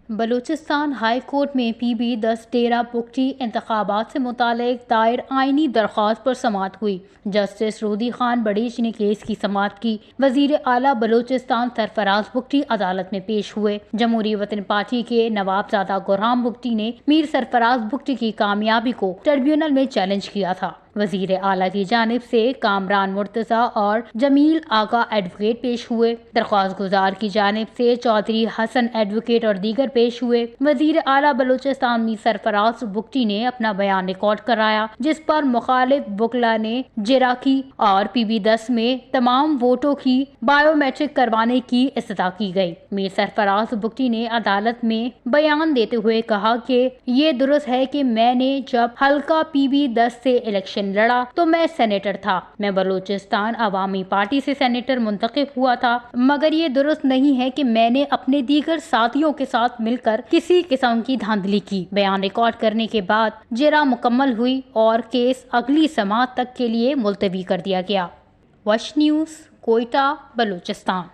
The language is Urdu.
بلوچستان ہائی کورٹ میں پی بی 10 ڈیرہ بگٹی انتخابات سے متعلق دائر آئینی درخواست پر سماعت ہوئی۔ جسٹس رودی خان بڑیچ نے کیس کی سماعت کی۔ وزیر اعلیٰ بلوچستان سرفراز بگٹی عدالت میں پیش ہوئے۔ جمہوری وطن پارٹی کے نوابزادہ گرام بگٹی نے میر سرفراز بگٹی کی کامیابی کو ٹریبیونل میں چیلنج کیا تھا۔ وزیر اعلیٰ کی جانب سے کامران مرتضیٰ اور جمیل آغا ایڈوکیٹ پیش ہوئے۔ درخواست گزار کی جانب سے چودھری حسن ایڈوکیٹ اور دیگر پیش ہوئے۔ وزیر اعلیٰ بلوچستان میر سرفراز بگٹی نے اپنا بیان ریکارڈ کرایا، جس پر مخالف وکلاء نے جرح کی اور پی بی 10 میں تمام ووٹوں کی بائیو میٹرک کروانے کی استدعا کی گئی۔ میر سرفراز بگٹی نے عدالت میں بیان دیتے ہوئے کہا کہ یہ درست ہے کہ میں نے جب حلقہ پی بی 10 سے الیکشن لڑا تو میں سینیٹر تھا۔ میں بلوچستان عوامی پارٹی سے سینیٹر منتخب ہوا تھا، مگر یہ درست نہیں ہے کہ میں نے اپنے دیگر ساتھیوں کے ساتھ مل کر کسی قسم کی دھاندلی کی۔ بیان ریکارڈ کرنے کے بعد جرح مکمل ہوئی اور کیس اگلی سماعت تک کے لیے ملتوی کر دیا گیا۔ وش نیوز، کوئٹہ، بلوچستان۔